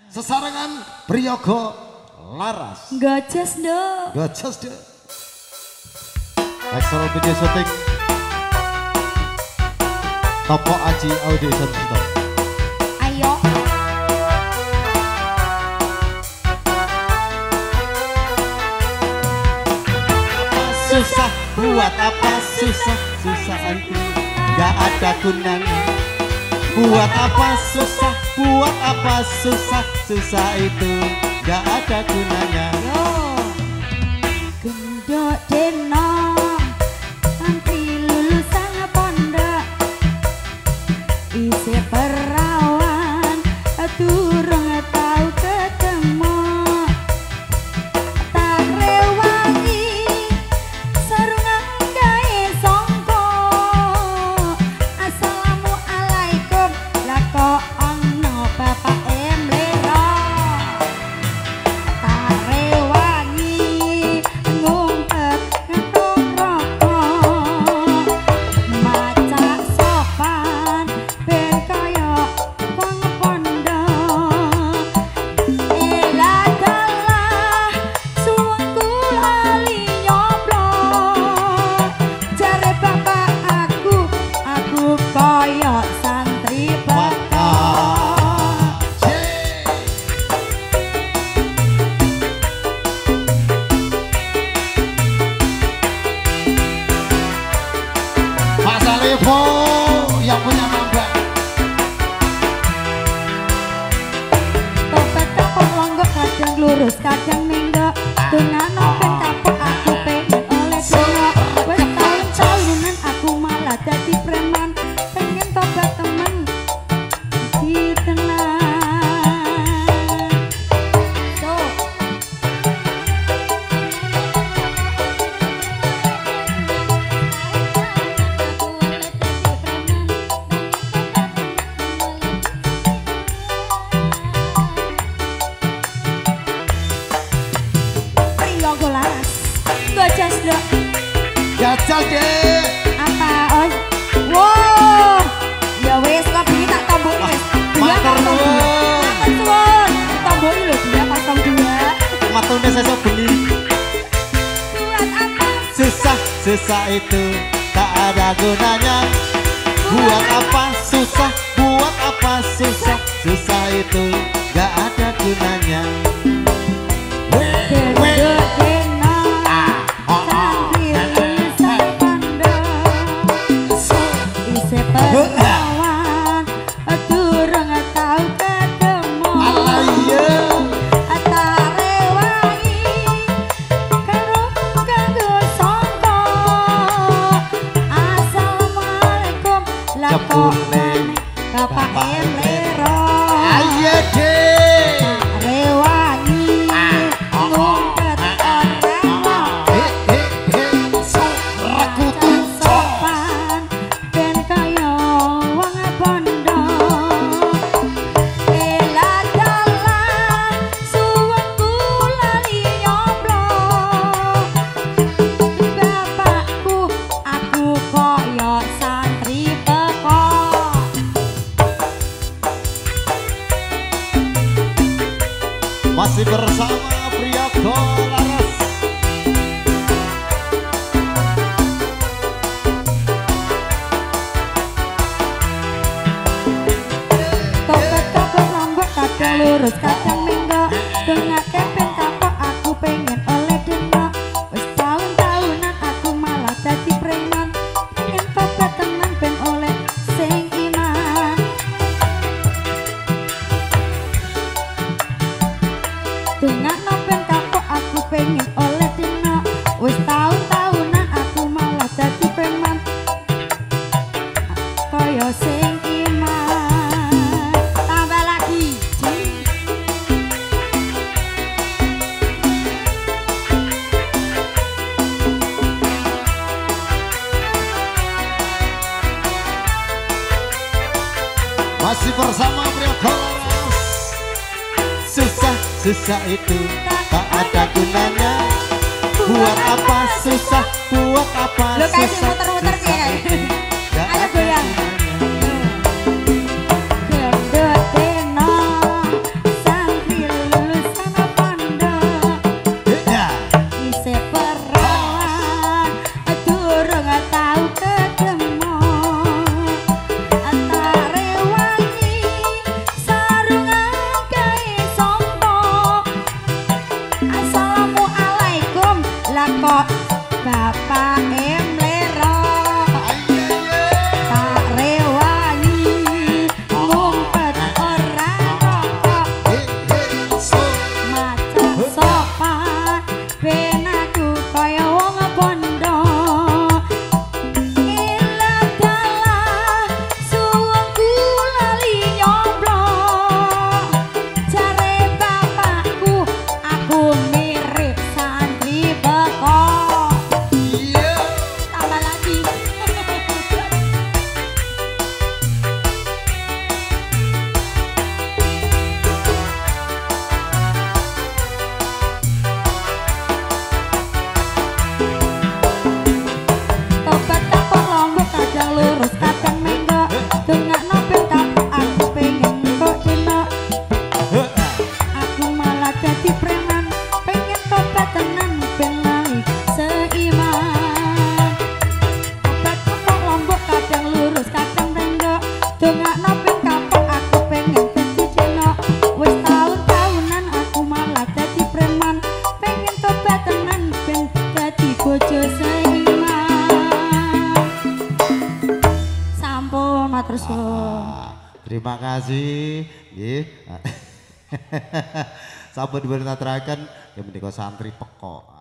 sesarengan Priyogo Laras. Gajas dong. Gajas deh. Excellent video shooting. Topo Aji Audio Center. Ayo. Susah, buat apa susah, susah itu gak ada gunanya. Buat apa susah, buat apa susah, susah itu gak ada gunanya. Yo. Gendok denong nanti lulusan pondok isi perawan turung tau ketemu tak rewangi sarungan gawe songko assalamualaikum lah kok ono bapak emlero tak rewangi ngumpet ngetok rokok maca sopan ben kaya wong pondok elah dalah suwengku lali nyoblok jare bapak aku kaya santri bekal. Mas Alevo yang punya mambak. Topet kapok longgok kadang lurus kadang minggok dengan open kapok aku pengen oleh dongok wes tahun-tahunan aku malah jadi preman pengen tobat temen ditenang so Priyogo Laras gajas dok Gajas deh. apa on wow ya wes kopi tak tombol wes Matur nuwun. suwun tombol dulu dia pasang dua Matune sesuk beli. buat apa Susah, susah itu tak ada gunanya. Buat apa susah, buat apa susah, susah itu gak ada gunanya. gendut denong sambil lulusan pondok isi perawan durung tau ketemu Alaya. tak rewangi karo kanggo sangka assalamualaikum lah kok Jebule bapak emlero Ayo deh. rewangi ngumpet orang Rekutu sopan ben kaya wong pondok elah dalah suwengku lali nyoblok bapakku aku kaya santri bekal. masih bersama Priyogo Laras. Topet kapok lombok kadang lurus kadang minggok dengan kepeng kapok aku pengen oleh denok wes tahun-tahunan aku malah jadi preman pengen tobat teman ben oleh sing iman dengan nopen kapok aku pengen oleh denok wes tahun-tahunan aku malah jadi preman kaya sing iman tambah lagi Masih bersama Priyogo Laras. Susah, susah itu tak ada gunanya. Buat apa susah, buat apa Lo kayak susah, muter-muter susah kayak. itu gak Ayo ada goyang. gunanya. Gendut denong dongakno ping kapok aku pengen dadi dina wis taun-taunan aku malah dadi preman pengen tobat tenan ben dadi bojo seiman sampun matur suwun. Terima kasih nggih. Sampun dipun aturaken ya menika santri pekok.